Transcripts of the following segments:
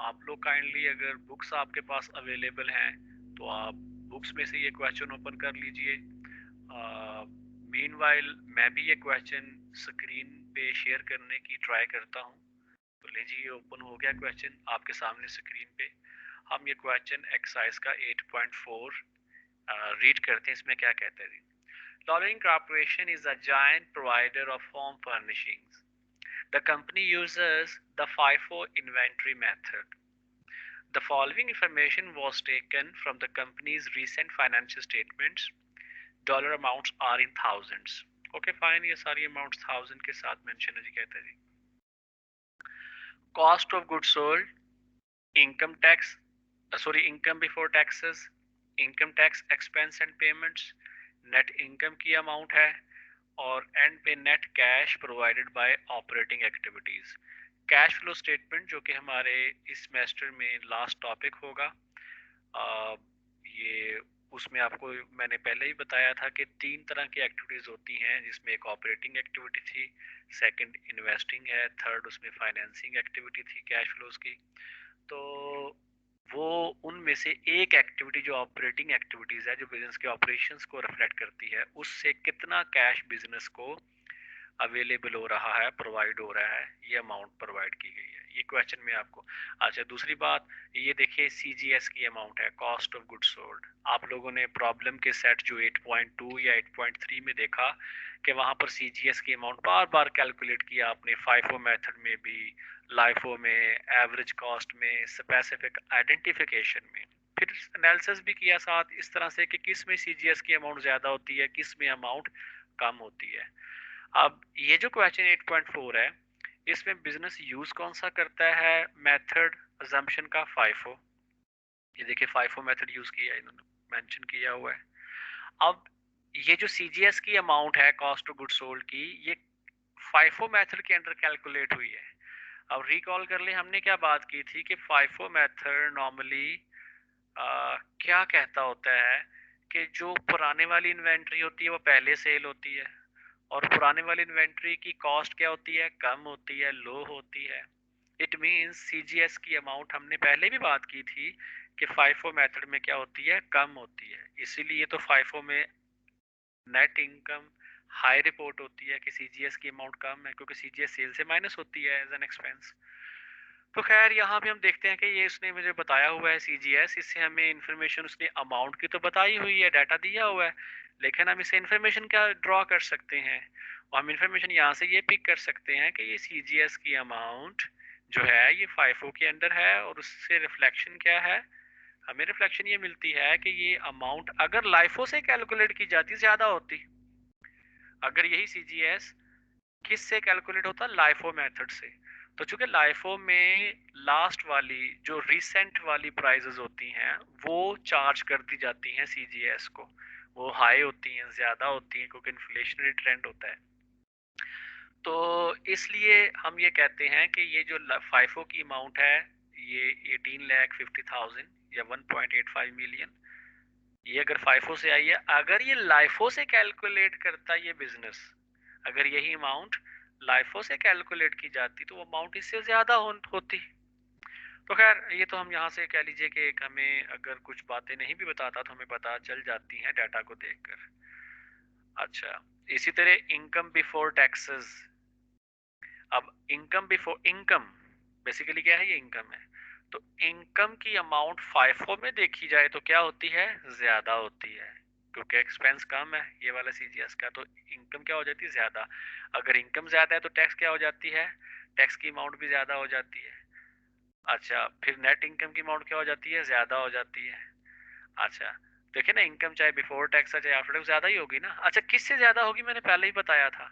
आप लोग काइंडली अगर बुक्स आपके पास अवेलेबल हैं तो आप बुक्स में से ये क्वेश्चन ओपन कर लीजिए। मीनवाइल मैं भी ये क्वेश्चन स्क्रीन पे शेयर करने की ट्राई करता हूँ। तो लीजिए ये ओपन हो गया क्वेश्चन आपके सामने स्क्रीन पे। हम ये क्वेश्चन एक्सरसाइज का 8.4 रीड करते हैं। इसमें क्या कहते हैं? Loring Corporation is a giant provider of home furnishings. The company uses the FIFO inventory method. The following information was taken from the company's recent financial statements. Dollar amounts are in thousands. Okay, fine, ये सारी amounts thousand के साथ mention है जी। कहते हैं जी cost of goods sold, income tax, income before taxes, income tax expense and payments, net income की amount है, और एंड पे net cash provided by operating activities. Cash flow statement जो कि हमारे इस सेमेस्टर में लास्ट टॉपिक होगा। ये उसमें आपको मैंने पहले ही बताया था कि 3 तरह की एक्टिविटीज होती हैं, जिसमें एक ऑपरेटिंग एक्टिविटी थी, सेकंड इन्वेस्टिंग है, थर्ड उसमें फाइनेंसिंग एक्टिविटी थी कैश फ्लोज की। तो वो उनमें से एक एक्टिविटी जो ऑपरेटिंग एक्टिविटीज है, जो बिजनेस के ऑपरेशंस को रिफ्लेक्ट करती है, उससे कितना कैश बिजनेस को अवेलेबल हो रहा है, प्रोवाइड हो रहा है, ये अमाउंट प्रोवाइड की गई है ये क्वेश्चन में आपको। अच्छा, दूसरी बात ये देखिए सीजीएस की अमाउंट है, कॉस्ट ऑफ गुड्स सोल्ड। आप लोगों ने प्रॉब्लम के सेट जो 8.2 या 8.3 में देखा कि वहां पर सीजीएस की अमाउंट बार बार कैलकुलेट किया आपने, फाइफो मेथड में भी, लाइफो में, एवरेज कॉस्ट में, स्पेसिफिक आइडेंटिफिकेशन में, फिर एनालिसिस भी किया साथ इस तरह से कि किस में सीजीएस की अमाउंट ज्यादा होती है, किस में अमाउंट कम होती है। अब ये जो क्वेश्चन 8.4 है, इसमें बिजनेस यूज कौन सा करता है मेथड अजम्पशन का? फाइफो। ये देखिए फाइफो मेथड यूज किया है, इन्होंने मेंशन किया हुआ है। अब ये जो सीजीएस की अमाउंट है, कॉस्ट ऑफ गुड सोल्ड की, ये फाइफो मेथड के अंडर कैलकुलेट हुई है। अब रिकॉल कर ले, हमने क्या बात की थी कि फाइफो मेथड नॉर्मली क्या कहता होता है कि जो पुराने वाली इन्वेंट्री होती है वो पहले सेल होती है, और पुराने वाली इन्वेंट्री की कॉस्ट क्या होती है? कम होती है, लो होती है। इट मींस सीजीएस की अमाउंट हमने पहले भी बात की थी कि फाइफो मेथड में क्या होती है? कम होती है। इसीलिए तो फाइफो में नेट इनकम हाई रिपोर्ट होती है कि सीजीएस की अमाउंट कम है, क्योंकि सीजीएस सेल से माइनस होती है एज एन एक्सपेंस। तो खैर यहाँ पे हम देखते हैं कि ये उसने मुझे बताया हुआ है सीजीएस, इससे हमें इंफॉर्मेशन उसने अमाउंट की तो बताई हुई है, डाटा दिया हुआ है, लेकिन हम इसे इंफॉर्मेशन क्या ड्रॉ कर सकते हैं? और हम इंफॉर्मेशन यहाँ से ये पिक कर सकते हैं कि ये सीजीएस की अमाउंट जो है ये फाइफो के अंडर है, और उससे रिफ्लेक्शन क्या है? हमें रिफ्लेक्शन ये मिलती है कि ये अमाउंट अगर लाइफो से कैलकुलेट की जाती ज्यादा होती। अगर यही सीजीएस किस से कैलकुलेट होता? लाइफो मेथड से। तो चूंकि लाइफो में लास्ट वाली जो रिसेंट वाली प्राइजेस होती हैं वो चार्ज कर दी जाती हैं सीजीएस को, वो हाई होती हैं, ज्यादा होती हैं, क्योंकि इन्फ्लेशनरी ट्रेंड होता है। तो इसलिए हम ये कहते हैं कि ये जो फाइफो की अमाउंट है ये 18,50,000 या 1.85 मिलियन, ये अगर फाइफो से आई है, अगर ये लाइफो से कैलकुलेट करता ये बिजनेस, अगर यही अमाउंट लाइफो से कैलकुलेट की जाती तो वो अमाउंट इससे ज्यादा होती। तो खैर ये तो हम यहाँ से कह लीजिए कि एक हमें अगर कुछ बातें नहीं भी बताता तो हमें पता चल जाती हैं डाटा को देखकर। अच्छा, इसी तरह इनकम बिफोर टैक्सेस। अब इनकम बिफोर इनकम बेसिकली क्या है? ये इनकम है। तो इनकम की अमाउंट फाइफो में देखी जाए तो क्या होती है? ज्यादा होती है, क्योंकि एक्सपेंस कम है ये वाला सीजीएस का, तो इनकम क्या हो जाती है? ज्यादा। अगर इनकम ज्यादा है तो टैक्स क्या हो जाती है? टैक्स की अमाउंट भी ज्यादा हो जाती है। अच्छा, फिर नेट इनकम की अमाउंट क्या हो जाती है? ज्यादा हो जाती है। अच्छा, देखिए ना, इनकम चाहे बिफोर टैक्स है चाहे आफ्टर टैक्स ज्यादा ही होगी ना। अच्छा, किससे ज्यादा होगी? मैंने पहले ही बताया था,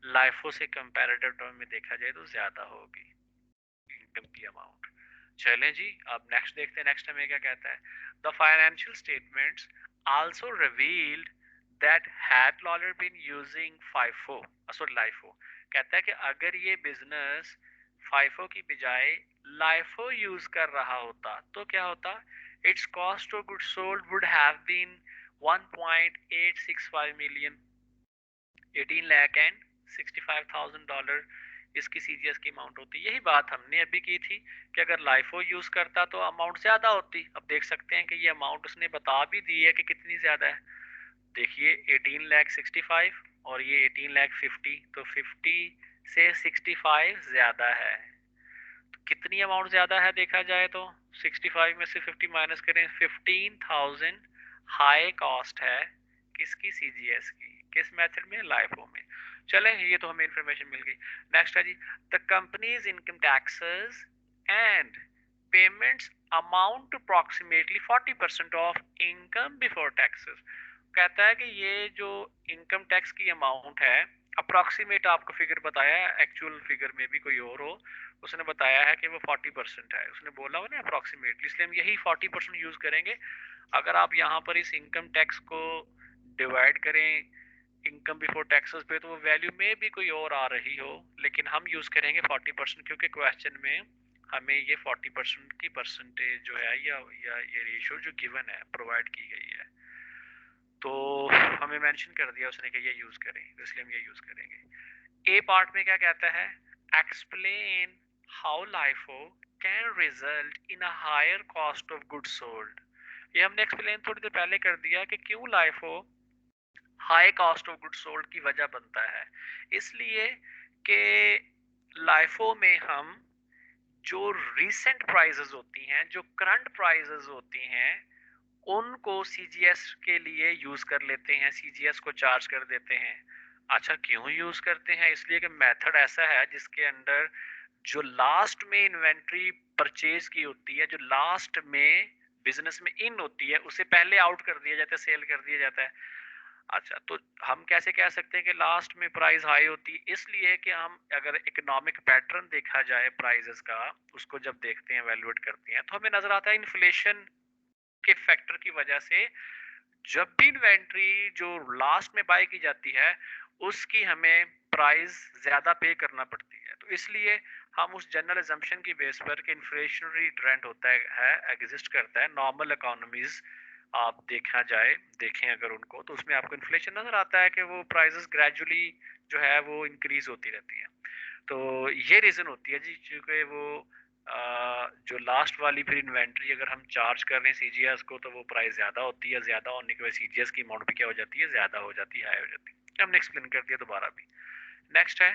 लाइफो से कंपैरेटिव टर्म में देखा जाए तो ज्यादा होगी इनकम की अमाउंट। चलें जी, अब नेक्स्ट देखते हैं, नेक्स्ट हमें क्या कहता है। The financial statements also revealed that had Lawler been using FIFO sorry LIFO. कहता है कि अगर ये बिजनेस फाइफो की बजाय लाइफो यूज कर रहा होता तो क्या होता? It's cost of goods sold would have been 1.865 million, 18 lakh and $65,000 इसकी सीजीएस की अमाउंट होती है। यही बात हमने अभी की थी कि अगर लाइफो यूज करता तो अमाउंट ज्यादा होती। अब देख सकते हैं कि ये अमाउंट उसने बता भी दी है कि कितनी ज्यादा है। देखिए 18,65 और ये 18,50, तो 50 से 65 ज्यादा है। तो कितनी अमाउंट ज्यादा है देखा जाए तो 65 में से 50 माइनस करें, 15,000 हाई कॉस्ट है किसकी, सीजीएस की। किस मेथड में, लाइफो में। चले, ये तो हमें इंफॉर्मेशन मिल गई। नेक्स्ट है जी, the companies income taxes and payments amount to approximately 40% of income before taxes. कहता है कि ये जो इनकम टैक्स की अमाउंट है, अप्रोक्सीमेट आपको फिगर बताया है, एक्चुअल फिगर में भी कोई और हो, उसने बताया है कि वो 40% है, उसने बोला हो ना अप्रोक्सीमेटली, इसलिए हम यही 40% यूज करेंगे। अगर आप यहाँ पर इस इनकम टैक्स को डिवाइड करें इनकम बिफोर टैक्सेस पे, तो वो वैल्यू में भी कोई और आ रही हो, लेकिन हम यूज करेंगे 40%, क्योंकि क्वेश्चन में हमें ये 40% की परसेंटेज जो है या ये रेशियो जो गिवन है, प्रोवाइड की गई है, तो हमें मेंशन कर दिया उसने कि ये यूज करें, इसलिए हम ये यूज करेंगे। ए पार्ट में क्या कहता है, explain how LIFO can result in a higher cost of goods sold. ये हमने एक्सप्लेन थोड़ी देर पहले कर दिया कि क्यों LIFO high cost of goods sold की वजह बनता है। इसलिए कि लाइफो में हम जो रिसेंट प्राइसेस होती हैं, जो करंट प्राइसेस होती हैं, उनको सीजीएस के लिए यूज कर लेते हैं, सीजीएस को चार्ज कर देते हैं। अच्छा, क्यों यूज करते हैं, इसलिए कि मेथड ऐसा है जिसके अंदर जो लास्ट में इन्वेंट्री परचेज की होती है, जो लास्ट में बिजनेस में इन होती है, उसे पहले आउट कर दिया जाता है, सेल कर दिया जाता है। अच्छा, तो हम कैसे कह सकते हैं कि लास्ट में प्राइस हाई होती है, इसलिए कि हम अगर इकोनॉमिक पैटर्न देखा जाए प्राइसेस का, उसको जब देखते हैं, वैल्यूएट करते हैं, तो हमें नजर आता है इन्फ्लेशन के फैक्टर की वजह से जब भी इन्वेंट्री जो लास्ट में बाय की जाती है, उसकी हमें प्राइस ज्यादा पे करना पड़ती है। तो इसलिए हम उस जनरल एजम्पशन की बेस पर कि इन्फ्लेशनरी ट्रेंड होता है एग्जिस्ट करता है नॉर्मल इकोनॉमीज, आप देखा जाए, देखें अगर उनको, तो उसमें आपको इन्फ्लेशन नजर आता है कि वो प्राइसेस ग्रेजुअली जो है वो इंक्रीज होती रहती है। तो ये रीजन होती है जी, चूंकि वो जो लास्ट वाली फिर इन्वेंट्री अगर हम चार्ज कर रहे हैं सीजीएस को, तो वो प्राइस ज्यादा होती है, ज्यादा होने की वजह सीजीएस की अमाउंट भी क्या हो जाती है, ज्यादा हो जाती है, हाई हो जाती है। हमने एक्सप्लेन कर दिया दोबारा भी। नेक्स्ट है,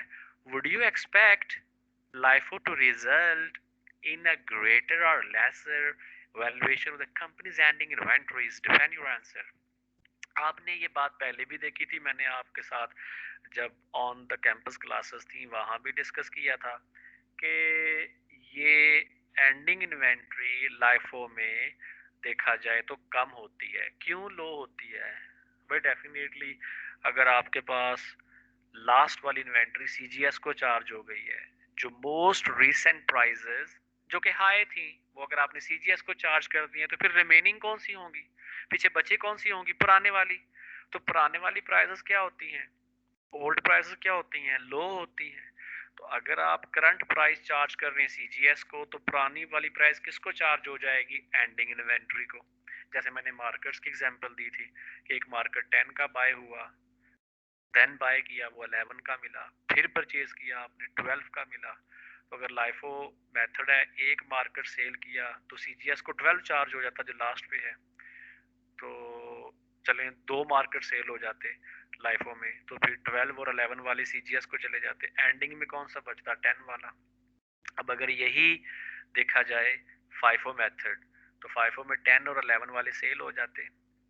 would you expect LIFO to result in a greater or lesser valuation of the company's ending inventories? Defend your answer. आपने ये बात पहले भी देखी थी, मैंने आपके साथ जब ऑन द कैंपस क्लासेस थी वहां भी डिस्कस किया था कि ये एंडिंग इन्वेंट्री लाइफो में देखा जाए तो कम होती है। क्यों लो होती है भाई? डेफिनेटली अगर आपके पास लास्ट वाली इन्वेंट्री सीजीएस को चार्ज हो गई है, जो मोस्ट रीसेंट प्राइसेस जो कि हाई थी, वो अगर आपने सीजीएस को चार्ज कर दी है, तो फिर रिमेनिंग कौन सी होंगी, पीछे बची कौन सी होंगी, पुराने वाली। तो पुराने वाली प्राइसेस क्या होती हैं, ओल्ड प्राइसेस क्या होती हैं, लो होती हैं। तो अगर आप करंट प्राइस चार्ज कर रहे हैं सीजीएस को, तो पुरानी वाली प्राइस किसको चार्ज हो जाएगी, एंडिंग इन्वेंट्री को। जैसे मैंने मार्केट्स की एग्जांपल दी थी कि एक मार्केट 10 का बाय हुआ, 10 बाय किया, वो 11 का मिला, फिर परचेज किया आपने 12 का मिला। तो अगर लाइफो मेथड है, एक मार्केट सेल किया तो सीजीएस को 12 चार्ज हो जाता जो लास्ट पे है। तो चलें, दो मार्केट सेल हो जाते लाइफो में, तो फिर 12 और 11 वाले सीजीएस को चले जाते, एंडिंग में कौन सा बचता, 10 वाला। अब अगर यही देखा जाए फाइफो मेथड, तो फाइफो में 10 और 11 वाले सेल हो जाते,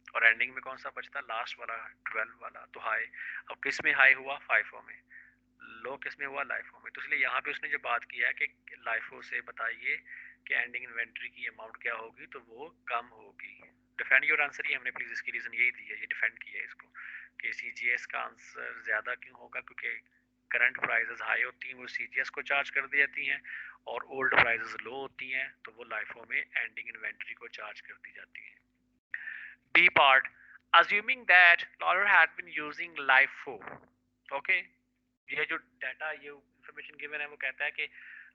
और एंडिंग में कौन सा बचता, लास्ट वाला 12 वाला। तो हाई अब किस में हाई हुआ, फाइफो में। लो किस में हुआ, लाइफो में। तो इसलिए यहाँ पे उसने जो बात किया है कि लाइफो से बताइए कि एंडिंग इन्वेंट्री की अमाउंट क्या होगी, तो वो कम होगी। डिफेंड योर आंसर, ये हमने प्लीज इसकी रीजन यही दी है, ये डिफेंड किया है इसको कि सीजीएस का आंसर ज्यादा क्यों होगा, क्योंकि करंट प्राइसेस हाई होती हैं, वो सीजीएस को चार्ज कर दी जाती हैं, और ओल्ड प्राइसेस लो होती हैं, तो वो लाइफो में एंडिंग इन्वेंट्री को चार्ज कर दी जाती है। B part, assuming that Lawler had been using LIFO, okay, ये जो डाटा, ये इंफॉर्मेशन गिवन है, वो कहता है कि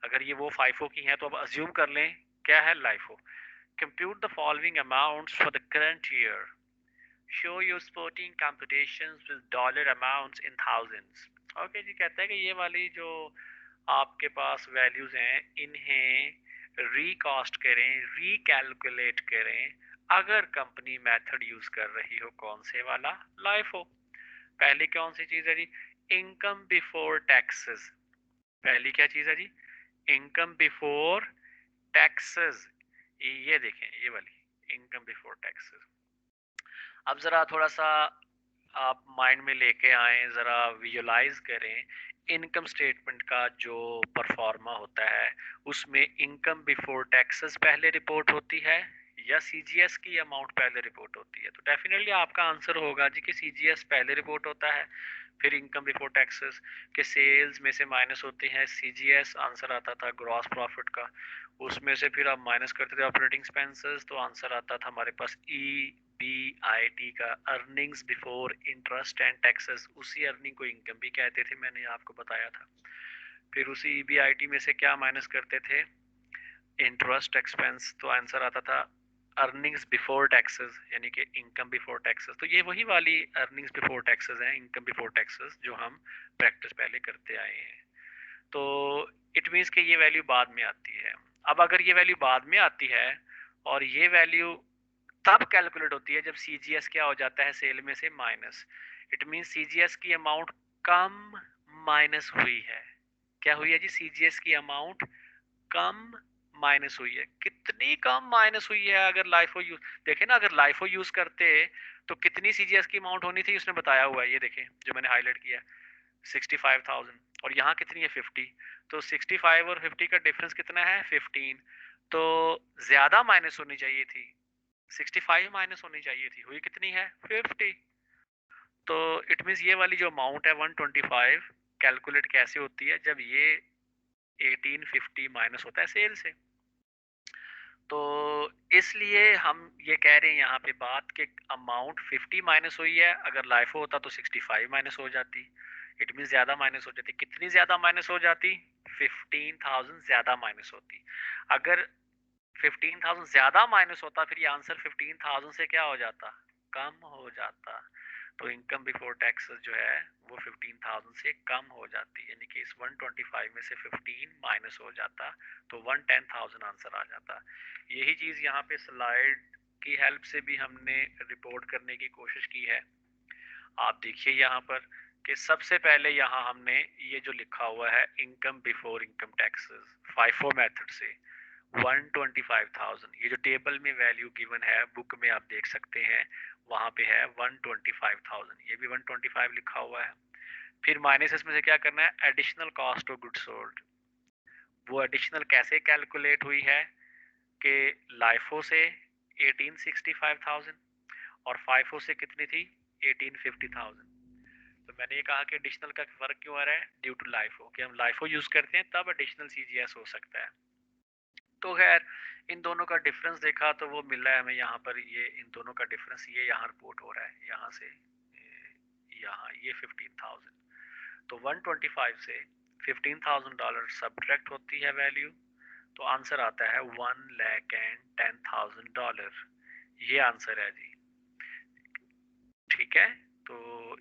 अगर ये वो फाइफो की हैं, तो अब अज्यूम कर लें क्या है LIFO. Compute the following amounts for the current year, show your supporting computations with dollar amounts in thousands. Okay जी, कहता है कि ये वाली जो आपके पास वैल्यूज हैं, इन्हें रिकास्ट करें, रिकैलकुलेट करें। अगर कंपनी मेथड यूज कर रही हो कौन से वाला, लाइफो। पहली कौन सी चीज है जी, इनकम बिफोर टैक्सेस। पहली क्या चीज है जी, इनकम बिफोर टैक्सेस। ये देखें, ये वाली इनकम बिफोर टैक्सेस। अब जरा थोड़ा सा आप माइंड में लेके आए, जरा विजुलाइज करें इनकम स्टेटमेंट का जो परफॉर्मा होता है, उसमें इनकम बिफोर टैक्सेस पहले रिपोर्ट होती है या सीजीएस की अमाउंट पहले रिपोर्ट होती है। तो डेफिनेटली आपका आंसर होगा जी कि सीजीएस पहले रिपोर्ट होता है, फिर इनकम बिफोर टैक्सेस के सेल्स में से माइनस होते हैं सीजीएस। आंसर आता था ग्रॉस प्रॉफिट का, उसमें से फिर आप माइनस करते थे ऑपरेटिंग एक्सपेंसेस, तो आंसर आता था हमारे पास EBIT का, earnings before interest and taxes. उसी अर्निंग को इनकम भी कहते थे, मैंने आपको बताया था। फिर उसी EBIT में से क्या माइनस करते थे, इंटरेस्ट एक्सपेंस, तो आंसर आता था अर्निंग्स बिफोर टैक्सेस, यानी कि इनकम बिफोर टैक्सेस। तो ये वही वाली अर्निंग्स बिफोर टैक्सेस हैं, इनकम बिफोर टैक्सेस, जो हम प्रैक्टिस पहले करते आए हैं। तो इट मीन्स कि ये वैल्यू बाद में आती है। अब अगर ये वैल्यू बाद में आती है और ये वैल्यू तब कैलकुलेट होती है जब सीजीएस क्या हो जाता है, सेल में से माइनस। इट मीन्स सीजीएस की अमाउंट कम माइनस हुई है। क्या हुई है जी, सीजीएस की अमाउंट कम माइनस हुई है। कितनी कम माइनस हुई है, अगर लाइफो यूज देखे ना, अगर लाइफो यूज करते तो कितनी सीजीएस की अमाउंट होनी थी, उसने बताया हुआ है, ये देखें जो मैंने हाईलाइट किया, 65,000, और यहाँ कितनी है 50। तो 65 और 50 का डिफरेंस कितना है, 15। तो ज्यादा माइनस होनी चाहिए थी, 65 माइनस होनी चाहिए थी, हुई कितनी है, 50। तो इट मीन्स ये वाली जो अमाउंट है 125 कैलकुलेट कैसे होती है, जब ये 1850 माइनस होता है सेल से। तो इसलिए हम ये कह रहे हैं यहाँ पे बात कि अमाउंट 50 माइनस हुई है, अगर लाइफो होता तो 65 माइनस हो जाती। इट मीन ज्यादा माइनस हो जाती। कितनी ज्यादा माइनस हो जाती, 15,000 ज्यादा माइनस होती। अगर 15,000 ज्यादा माइनस होता, फिर ये आंसर 15,000 से क्या हो जाता, कम हो जाता। तो इनकम बिफोर टैक्सेस जो है वो 15,000 से कम हो जाती, यानी कि इस 125 में से 15 माइनस हो जाता, तो 110,000 आंसर आ जाता। यही चीज यहाँ पे स्लाइड की हेल्प से भी हमने रिपोर्ट करने की कोशिश की है। आप देखिए यहाँ पर कि सबसे पहले यहाँ हमने ये जो लिखा हुआ है income before income taxes, FIFO method से 125,000, ये जो टेबल में वैल्यू गिवन है बुक में आप देख सकते हैं, वहां पे है 125,000, ये भी 125 लिखा हुआ है। फिर माइनस इसमें से क्या करना है, additional cost of goods sold. वो एडिशनल कैसे कैलकुलेट हुई है कि लाइफो से 1865,000 और फाइफो से कितनी थी, 1850,000। तो मैंने ये कहा कि एडिशनल का फर्क क्यों आ रहा है, ड्यू टू लाइफो, कि हम लाइफो यूज करते हैं तब एडिशनल सीजीएस हो सकता है। तो खैर इन दोनों का डिफरेंस देखा तो वो मिल रहा है हमें यहाँ पर, ये इन दोनों का डिफरेंस ये यहाँ रिपोर्ट हो रहा है, यहाँ से यहाँ ये 15,000। तो 125 से $15,000 सब्ट्रैक्ट होती है वैल्यू, तो आंसर आता है $1,10,000। ये आंसर है जी, ठीक है। तो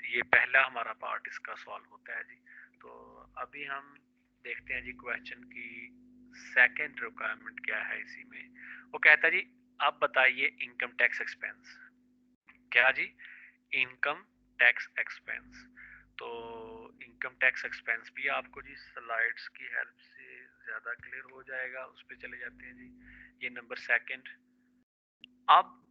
ये पहला हमारा पार्ट इसका सॉल्व होता है जी। तो अभी हम देखते हैं जी क्वेश्चन की सेकंड रिक्वायरमेंट क्या है इसी में। वो कहता है जी अब बताइए इनकम टैक्स एक्सपेंस। क्या जी, इनकम टैक्स एक्सपेंस। तो इनकम टैक्स एक्सपेंस भी आपको जी स्लाइड्स की हेल्प से ज्यादा क्लियर हो जाएगा, उस पर चले जाते हैं जी। ये नंबर सेकंड। अब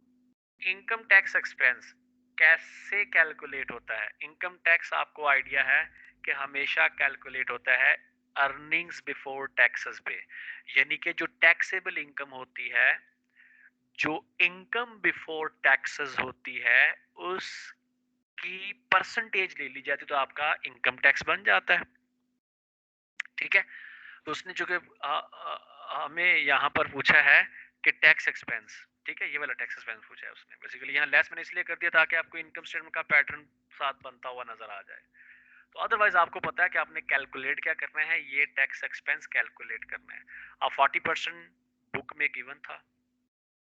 इनकम टैक्स एक्सपेंस कैसे कैलकुलेट होता है, इनकम टैक्स आपको आइडिया है कि हमेशा कैलकुलेट होता है अर्निंग्स बिफोर टैक्सेस पे, यानी कि जो टैक्सेबल इनकम होती है, जो इनकम बिफोर टैक्सेस होती है, उसकी परसेंटेज ले ली जाती, तो आपका इनकम टैक्स बन जाता है। ठीक है, तो उसने चूंकि हमें यहाँ पर पूछा है कि टैक्स एक्सपेंस, ठीक है, ये वाला टैक्स एक्सपेंस पूछा है उसने। बेसिकली यहाँ लेस मैंने इसलिए कर दिया ताकि आपको इनकम स्टेटमेंट का पैटर्न साथ बनता हुआ नजर आ जाए। तो अदरवाइज आपको पता है कि आपने कैलकुलेट क्या करना है, ये टैक्स एक्सपेंस कैलकुलेट करना है। अब 40% बुक में गिवन था,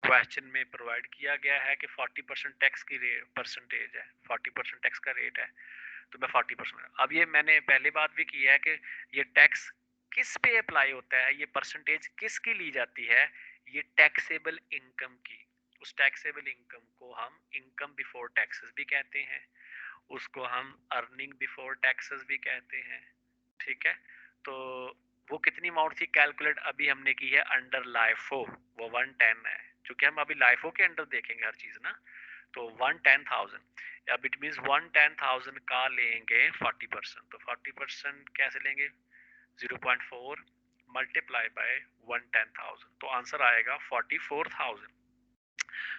क्वेश्चन में प्रोवाइड किया गया है कि 40% टैक्स की परसेंटेज है, 40% टैक्स का रेट है, तो मैं 40%। अब ये मैंने पहले बात भी की है कि ये टैक्स किस पे अप्लाई होता है, ये परसेंटेज किसकी ली जाती है, ये टैक्सेबल इनकम की। उस टैक्सेबल इनकम को हम इनकम बिफोर टैक्सेस भी कहते हैं, उसको हम अर्निंग बिफोर टैक्सेस भी कहते हैं। ठीक है, तो वो कितनी अमाउंट थी कैलकुलेट अभी हमने की है अंडर लाइफो, वो 110 है, क्योंकि हम अभी लाइफो के अंडर देखेंगे हर चीज ना। तो 110,000, अब इट मीन्स 110,000 का लेंगे 40%, तो 40% कैसे लेंगे, 0.4 मल्टीप्लाई बाय 110,000, तो आंसर आएगा 44,000।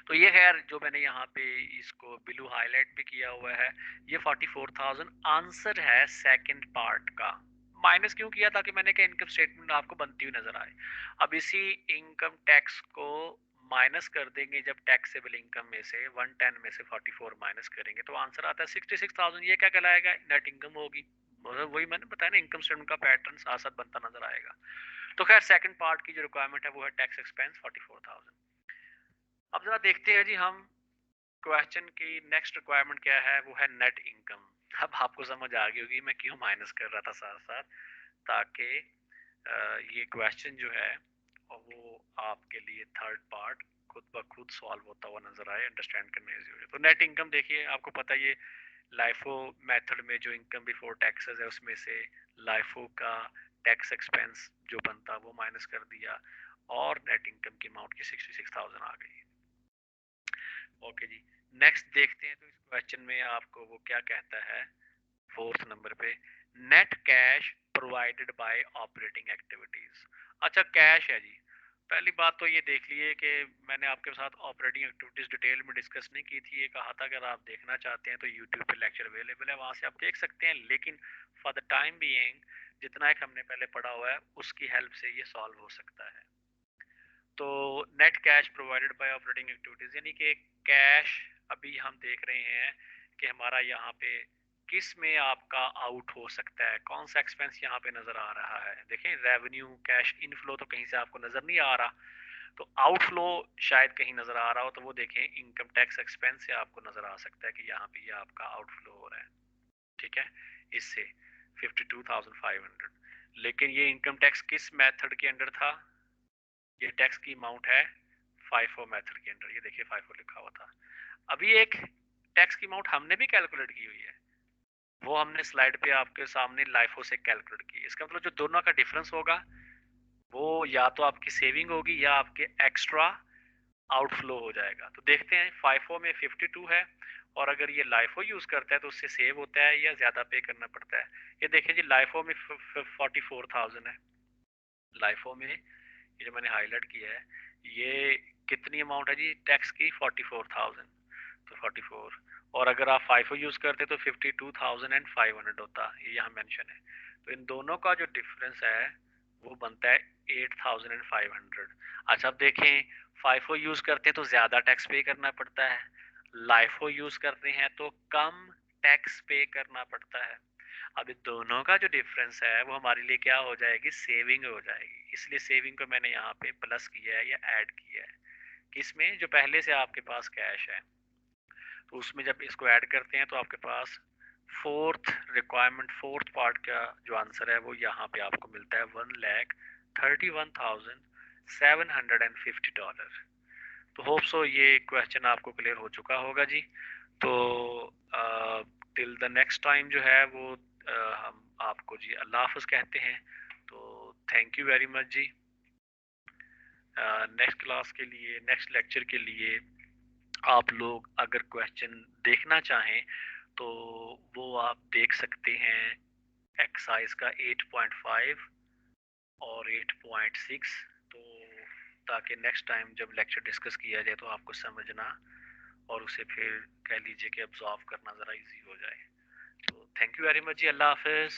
तो ये खैर जो मैंने यहाँ पे इसको ब्लू हाईलाइट भी किया हुआ है, ये 44,000 आंसर है सेकंड पार्ट का। माइनस क्यों किया, ताकि मैंने कहा इनकम स्टेटमेंट आपको बनती हुई नजर आए। अब इसी इनकम टैक्स को माइनस कर देंगे जब टैक्सेबल इनकम में से 110 में से 44 माइनस करेंगे तो आंसर आता है 66,000। ये क्या कहलाएगा, नेट इनकम होगी। मतलब वही मैंने बताया ना, इनकम स्टेटमेंट का पैटर्न साथ साथ बनता नजर आएगा। तो खैर सेकंड पार्ट की जो रिक्वायरमेंट है वो है टैक्स एक्सपेंस 44,000। अब जरा देखते हैं जी हम क्वेश्चन की नेक्स्ट रिक्वायरमेंट क्या है, वो है नेट इनकम। अब आपको समझ आ गई होगी मैं क्यों माइनस कर रहा था साथ साथ, ताकि ये क्वेश्चन जो है वो आपके लिए थर्ड पार्ट खुद ब खुद सॉल्व होता हुआ नजर आए, अंडरस्टैंड करने इजी हो जाए। तो नेट इनकम देखिए, आपको पता है ये लाइफो मेथड में जो इनकम बिफोर टैक्सेस है उसमें से लाइफो का टैक्स एक्सपेंस जो बनता वो माइनस कर दिया और नेट इनकम की अमाउंट की 66,000 आ गई। ओके जी, नेक्स्ट देखते हैं तो इस क्वेश्चन में आपको वो क्या कहता है फोर्थ नंबर पे, net cash provided by operating activities. अच्छा कैश है जी, पहली बात तो ये देख लिए कि मैंने आपके साथ ऑपरेटिंग एक्टिविटीज डिटेल में डिस्कस नहीं की थी, ये कहा था अगर आप देखना चाहते हैं तो यूट्यूब पे लेक्चर अवेलेबल है, वहां से आप देख सकते हैं। लेकिन फॉर द टाइम बीइंग जितना एक हमने पहले पढ़ा हुआ है उसकी हेल्प से ये सॉल्व हो सकता है। तो net cash provided by operating activities यानी कि कैश अभी हम देख रहे हैं कि हमारा यहाँ पे किस में आपका आउट हो सकता है, कौन सा एक्सपेंस यहाँ पे नजर आ रहा है। देखें रेवेन्यू कैश इनफ्लो तो कहीं से आपको नजर नहीं आ रहा, तो आउटफ्लो शायद कहीं नजर आ रहा हो, तो वो देखें इनकम टैक्स एक्सपेंस से आपको नजर आ सकता है कि यहाँ पे ये आपका आउटफ्लो हो रहा है। ठीक है, इससे 52,500। लेकिन ये इनकम टैक्स किस मेथड के अंडर था, ये टैक्स की अमाउंट है फाइफो मेथड के अंडर, ये देखिए फाइफो लिखा हुआ था। अभी एक टैक्स की अमाउंट हमने भी कैलकुलेट की हुई है, वो हमने स्लाइड पे आपके सामने लाइफो से कैलकुलेट की। इसका मतलब जो दोनों का डिफरेंस होगा वो या तो आपकी सेविंग होगी या आपके एक्स्ट्रा आउटफ्लो हो जाएगा। तो देखते हैं फाइफो में 52 है, और अगर ये लाइफो यूज करता है तो उससे सेव होता है या ज्यादा पे करना पड़ता है। ये देखिए जी लाइफो में 44,000 है, लाइफो में ये जो मैंने हाईलाइट किया है ये कितनी अमाउंट है जी टैक्स की, 44,000। तो 44, और अगर आप फाइफो यूज करते तो 52,500 होता, ये यहाँ मेंशन है। तो इन दोनों का जो डिफरेंस है वो बनता है 8,500। अच्छा अब देखें, फाइफो यूज करते हैं तो ज्यादा टैक्स पे करना पड़ता है, लाइफो यूज करते हैं तो कम टैक्स पे करना पड़ता है। अब इन दोनों का जो डिफरेंस है वो हमारे लिए क्या हो जाएगी, सेविंग हो जाएगी। इसलिए सेविंग को मैंने यहाँ पे प्लस किया है या ऐड किया है, किसमें, जो पहले से आपके पास कैश है। तो उसमें जब इसको ऐड करते हैं तो आपके पास फोर्थ रिक्वायरमेंट, फोर्थ पार्ट का जो आंसर है वो यहाँ पे आपको मिलता है $1,31,750। तो होप सो ये क्वेश्चन आपको क्लियर हो चुका होगा जी। तो टिल द नेक्स्ट टाइम जो है वो हम आपको जी अल्लाह हाफ़िज़ कहते हैं। तो थैंक यू वेरी मच जी। नेक्स्ट क्लास के लिए, नेक्स्ट लेक्चर के लिए आप लोग अगर क्वेश्चन देखना चाहें तो वो आप देख सकते हैं एक्सरसाइज का 8.5 और 8.6। तो ताकि नेक्स्ट टाइम जब लेक्चर डिस्कस किया जाए तो आपको समझना और उसे फिर कह लीजिए कि ऑब्जर्व करना ज़रा इजी हो जाए। तो थैंक यू वेरी मच जी, अल्लाह हाफिज़।